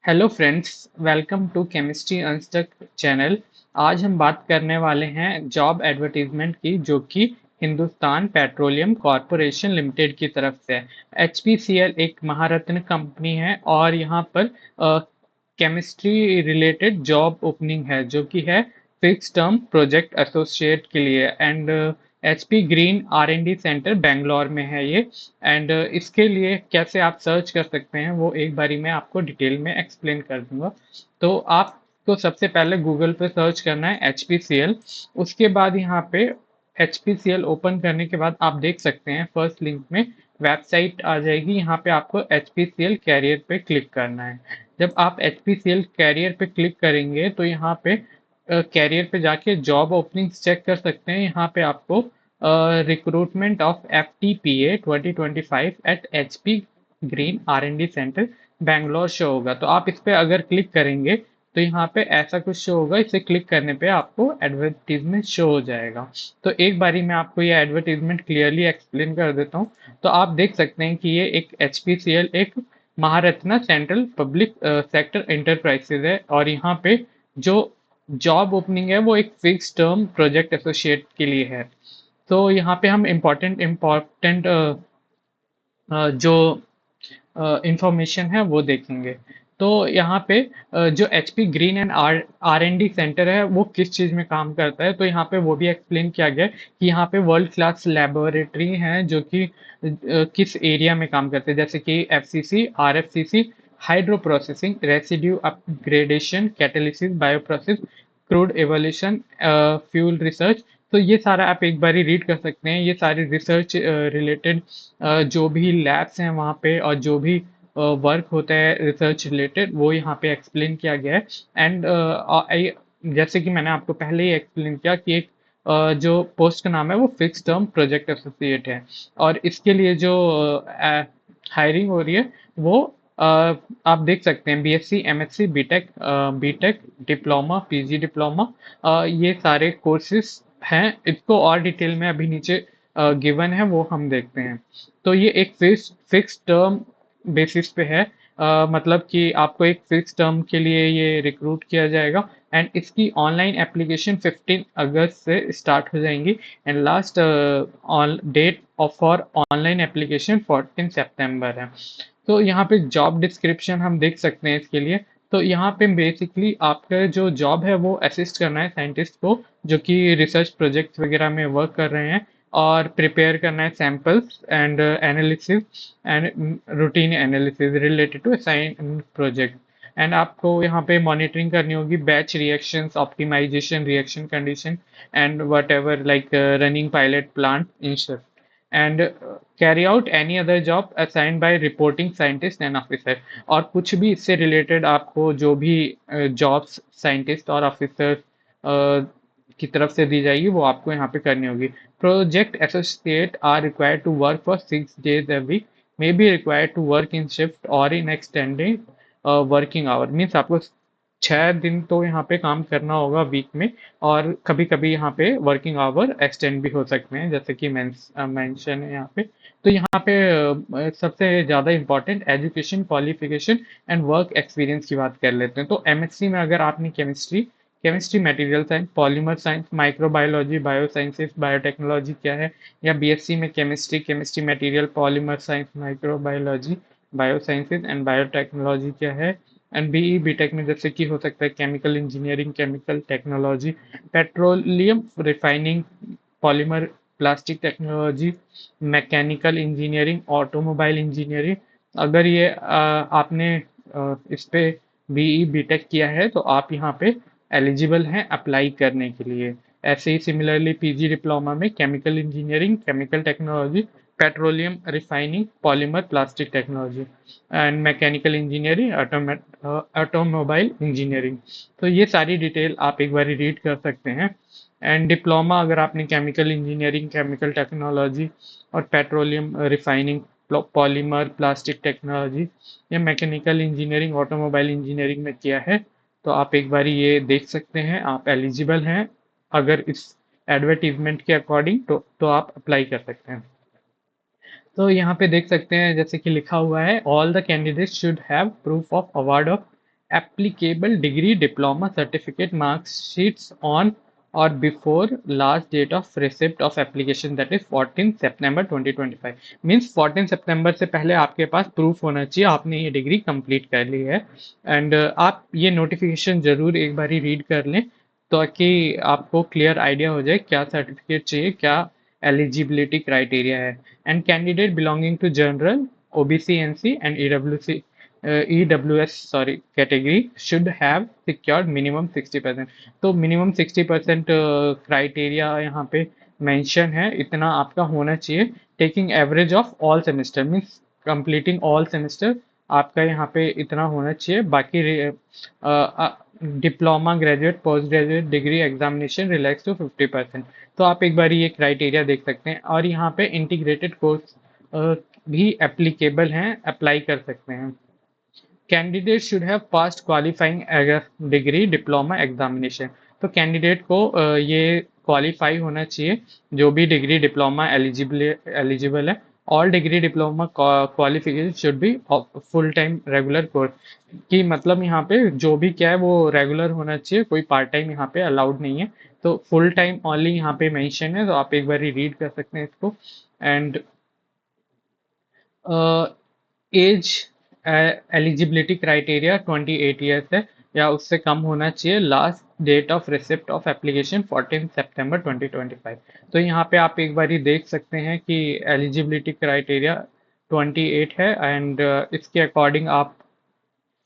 Hello friends, welcome to chemistry unstuck channel. आज हम बात करने वाले हैं जॉब एडवर्टीजमेंट की, जो कि हिंदुस्तान पेट्रोलियम कॉरपोरेशन लिमिटेड की तरफ से है। एचपीसीएल एक महारत्न कंपनी है और यहाँ पर केमिस्ट्री रिलेटेड जॉब ओपनिंग है, जो कि है फिक्स टर्म प्रोजेक्ट एसोसिएट के लिए। And HP green R&D centre Bangalore में है ये। एंड इसके लिए कैसे आप सर्च कर सकते हैं वो एक बारी मैं आपको डिटेल में एक्सप्लेन कर दूंगा। तो आपको सबसे पहले गूगल पे सर्च करना है एच पी सी एल। उसके बाद यहाँ पे H P C L open करने के बाद आप देख सकते हैं फर्स्ट लिंक में वेबसाइट आ जाएगी। यहाँ पे आपको H P C L career पे क्लिक करना है। जब आप H P C L career पे क्लिक करेंगे तो यहाँ पे कैरियर पे जाके जॉब ओपनिंग्स चेक कर सकते हैं। यहाँ पे आपको recruitment of F T P A 2025 at H P green R N D centre Bangalore show होगा। तो आप इस पे अगर क्लिक करेंगे तो यहाँ पे ऐसा कुछ शो होगा। इसे क्लिक करने पे आपको एडवर्टीजमेंट शो हो जाएगा। तो एक बारी मैं आपको ये एडवर्टीजमेंट क्लियरली एक्सप्लेन कर देता हूँ। तो आप देख सकते हैं कि ये एक एच पी सी एल एक Maharatna central public sector enterprises है, और यहाँ पे जो जॉब ओपनिंग है वो एक फिक्स टर्म प्रोजेक्ट एसोसिएट के लिए है। तो यहाँ पे हम इम्पोर्टेंट इम्पोर्टेंट जो इंफॉर्मेशन है वो देखेंगे। तो यहाँ पे जो H P green and R N D centre है वो किस चीज़ में काम करता है, तो यहाँ पे वो भी एक्सप्लेन किया गया है कि यहाँ पे वर्ल्ड क्लास लेबोरेटरी हैं जो कि किस एरिया में काम करते हैं, जैसे कि F C C, R F C C, hydro processing, residue upgradation, catalysis, bio process, crude evolution, fuel research. तो ये सारा आप एक बारी रीड कर सकते हैं। ये सारे रिसर्च रिलेटेड जो भी लैब्स हैं वहाँ पे और जो भी वर्क होता है रिसर्च रिलेटेड वो यहाँ पे एक्सप्लेन किया गया है। एंड जैसे कि मैंने आपको पहले ही एक्सप्लेन किया कि एक जो पोस्ट का नाम है वो फिक्स टर्म प्रोजेक्ट एसोसिएट है। और इसके लिए जो हायरिंग हो रही है वो आप देख सकते हैं BSc, MSc, BTech, BTech diploma, PG diploma, ये सारे कोर्सेज हैं। इसको और डिटेल में अभी नीचे गिवन है वो हम देखते हैं। तो ये एक फिक्स टर्म बेसिस पे है। मतलब कि आपको एक फिक्स टर्म के लिए ये रिक्रूट किया जाएगा। एंड इसकी ऑनलाइन एप्लीकेशन 15 अगस्त से स्टार्ट हो जाएंगी। And last date of for online application 14 सितंबर है। तो यहाँ पे जॉब डिस्क्रिप्शन हम देख सकते हैं इसके लिए। तो यहाँ पे बेसिकली आपका जो जॉब है वो असिस्ट करना है साइंटिस्ट को जो कि रिसर्च प्रोजेक्ट्स वगैरह में वर्क कर रहे हैं, और प्रिपेयर करना है samples and analysis and routine analysis related to assign project. And आपको यहाँ पे मॉनिटरिंग करनी होगी batch reactions, optimisation, reaction condition and whatever like running pilot plant in and carry out any other job assigned by reporting scientist and officer. और कुछ भी इससे related आपको जो भी जॉब्स साइंटिस्ट और ऑफिसर की तरफ से दी जाएगी वो आपको यहाँ पे करनी होगी। Project associate are required to work for 6 days a week, may be required to work in shift or in extended working hour. Means आपको 6 दिन तो यहाँ पे काम करना होगा वीक में, और कभी कभी यहाँ पे वर्किंग आवर एक्सटेंड भी हो सकते हैं जैसे कि मेंशन है यहाँ पे। तो यहाँ पे सबसे ज़्यादा important education qualification and work experience की बात कर लेते हैं। तो एमएससी में अगर आपने chemistry, chemistry material science, polymer science, microbiology, biosciences, biotechnology क्या है, या बीएससी में chemistry, chemistry material, polymer science, microbiology, biosciences and biotechnology क्या है। एंड बीई बीटेक में जैसे कि हो सकता है chemical engineering, chemical technology, petroleum refining, polymer plastic technology, mechanical engineering, automobile engineering. अगर ये आपने इस पे बीई बीटेक किया है तो आप यहाँ पे एलिजिबल हैं अप्लाई करने के लिए। ऐसे ही सिमिलरली पीजी डिप्लोमा में chemical engineering, chemical technology, petroleum refining, polymer plastic technology and mechanical engineering, automobile engineering. तो ये सारी डिटेल आप एक बार रीड कर सकते हैं। एंड डिप्लोमा अगर आपने केमिकल इंजीनियरिंग, केमिकल टेक्नोलॉजी और petroleum refining, polymer plastic technology या मैकेनिकल इंजीनियरिंग, ऑटोमोबाइल इंजीनियरिंग में किया है तो आप एक बार ये देख सकते हैं, आप एलिजिबल हैं अगर इस एडवर्टीजमेंट के अकॉर्डिंग। तो आप अप्लाई कर सकते हैं। तो यहाँ पे देख सकते हैं जैसे कि लिखा हुआ है all the candidates should have proof of award of applicable degree, diploma, certificate, mark sheets on or before last date of receipt of application, that is 14 September 2025. Means 14 सितंबर से पहले आपके पास प्रूफ होना चाहिए आपने ये डिग्री कंप्लीट कर ली है। And आप ये नोटिफिकेशन जरूर एक बारी रीड कर लें ताकि आपको क्लियर आइडिया हो जाए क्या सर्टिफिकेट चाहिए, क्या एलिजिबिलिटी क्राइटेरिया है। And candidate belonging to general, OBC, NC and EWC EWS sorry category should have secured minimum 60%। तो मिनिमम 60% क्राइटेरिया यहाँ पे मेंशन है, इतना आपका होना चाहिए। Taking average of all semester means completing all semester आपका यहाँ पे इतना होना चाहिए। बाकी diploma, graduate, post graduate degree examination relax to 50%। तो आप एक बार ये क्राइटेरिया देख सकते हैं। और यहाँ पे इंटीग्रेटेड कोर्स भी एप्लीकेबल हैं, अप्लाई कर सकते हैं। Candidate should have past qualifying degree diploma examination. तो कैंडिडेट को ये क्वालिफाई होना चाहिए जो भी डिग्री डिप्लोमा एलिजिबल है। All degree diploma qualification should be full time regular course. कि मतलब यहाँ पे जो भी क्या है वो रेगुलर होना चाहिए, कोई पार्ट टाइम यहाँ पे अलाउड नहीं है। तो फुल टाइम ओनली यहाँ पे मेंशन है, तो आप एक बार रीड कर सकते हैं इसको। And age eligibility criteria 28 years है या उससे कम होना चाहिए। Last date of receipt of application 14 सितंबर 2025। तो यहाँ पे आप एक बार ही देख सकते हैं कि एलिजिबिलिटी क्राइटेरिया 28 है। एंड इसके अकॉर्डिंग आप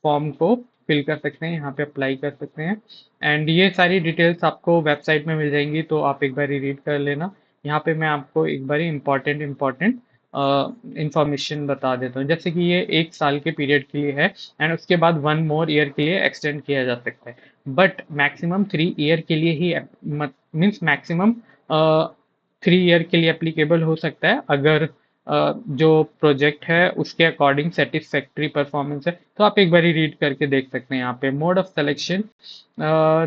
फॉर्म को फिल कर सकते हैं, यहाँ पे अप्लाई कर सकते हैं। एंड ये सारी डिटेल्स आपको वेबसाइट में मिल जाएंगी, तो आप एक बार रीड कर लेना। यहाँ पे मैं आपको एक बार इम्पॉर्टेंट इंफॉर्मेशन बता देता हूँ। जैसे कि ये 1 साल के पीरियड के लिए है एंड उसके बाद 1 मोर ईयर के लिए एक्सटेंड किया जा सकता है। बट मैक्सिमम 3 ईयर के लिए ही मीन्स मैक्सिमम 3 ईयर के लिए एप्लीकेबल हो सकता है अगर जो प्रोजेक्ट है उसके अकॉर्डिंग सेटिस्फैक्ट्री परफॉर्मेंस है। तो आप एक बार रीड करके देख सकते हैं। यहाँ पे मोड ऑफ सिलेक्शन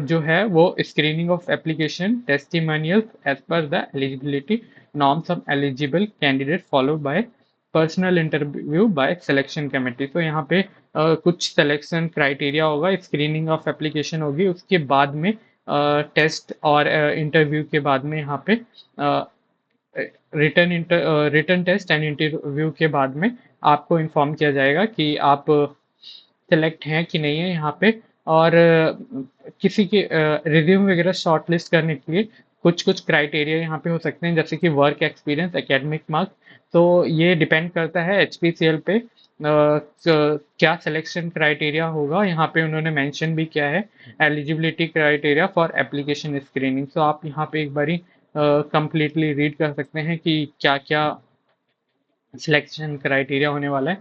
जो है वो screening of application testimonials as per the eligibility norms of eligible candidate followed by personal interview by selection committee. तो यहाँ पे कुछ सिलेक्शन क्राइटेरिया होगा, स्क्रीनिंग ऑफ एप्लीकेशन होगी, उसके बाद में टेस्ट और इंटरव्यू के बाद में यहाँ पे रिटर्न टेस्ट एंड इंटरव्यू के बाद में आपको इन्फॉर्म किया जाएगा कि आप सेलेक्ट हैं कि नहीं है यहाँ पे। और किसी के रिज्यूम वगैरह शॉर्ट लिस्ट करने के लिए कुछ कुछ क्राइटेरिया यहाँ पे हो सकते हैं, जैसे कि वर्क एक्सपीरियंस, एकेडमिक मार्क्स। तो ये डिपेंड करता है HPCL पे क्या सिलेक्शन क्राइटेरिया होगा। यहाँ पे उन्होंने मेंशन भी किया है eligibility criteria for application screening. तो आप यहाँ पे एक बारी कंप्लीटली रीड कर सकते हैं कि क्या क्या सिलेक्शन क्राइटेरिया होने वाला है।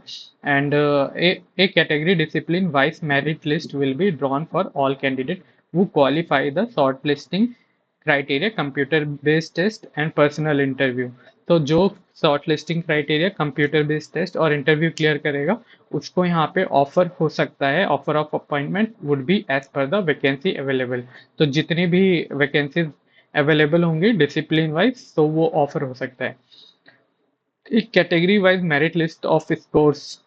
And a category discipline wise merit list will be drawn for all candidate who qualify the short listing criteria, computer based test and personal interview. तो जो short listing criteria, computer based test और interview clear करेगा उसको यहाँ पे offer हो सकता है। Offer of appointment would be as per the vacancy available. तो जितनी भी वैकेंसीज अवेलेबल होंगी डिसिप्लिन वाइज तो वो ऑफर हो सकता है। एक category wise merit list of scores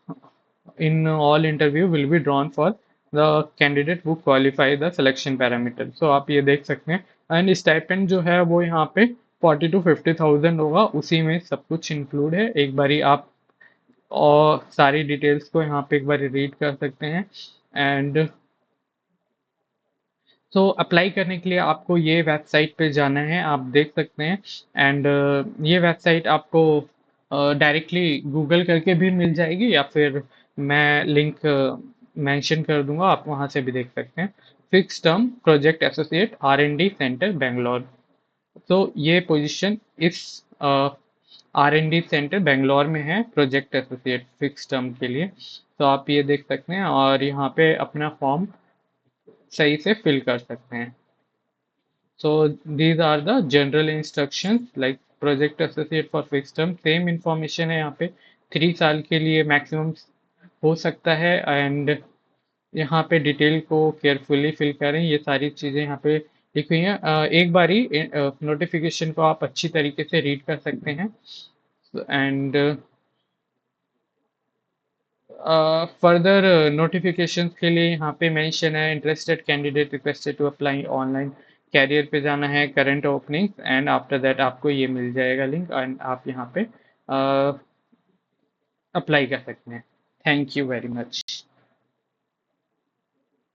in all interview will be drawn for the candidate who qualify the selection parameter। so आप ये देख सकते हैं। एंड स्टाइपेंड जो है वो यहाँ पे 40 to 50,000 होगा, उसी में सब कुछ इंक्लूड है। एक बारी आप और सारी डिटेल्स को यहाँ पे एक बारी रीड कर सकते हैं। एंड तो अप्लाई करने के लिए आपको ये वेबसाइट पे जाना है, आप देख सकते हैं। एंड ये वेबसाइट आपको डायरेक्टली गूगल करके भी मिल जाएगी या फिर मैं लिंक मेंशन कर दूंगा, आप वहां से भी देख सकते हैं। Fix term project associate R&D centre Bangalore. तो ये पोजीशन इस R&D सेंटर बेंगलोर में है, प्रोजेक्ट एसोसिएट फिक्स टर्म के लिए। तो आप ये देख सकते हैं और यहाँ पे अपना फॉर्म सही से फिल कर सकते हैं। So these are the general instructions like project associate for fixed term। Same information है यहाँ पे, 3 साल के लिए मैक्सिमम हो सकता है। एंड यहाँ पे डिटेल को केयरफुली फिल करें, ये सारी चीज़ें यहाँ पे लिखी हुई हैं। एक बारी नोटिफिकेशन को आप अच्छी तरीके से रीड कर सकते हैं। एंड फर्दर नोटिफिकेशंस के लिए यहाँ पे मेंशन है interested candidate requested to apply online career पे जाना है current openings and after that आपको ये मिल जाएगा लिंक एंड आप यहाँ पे अप्लाई कर सकते हैं। Thank you very much.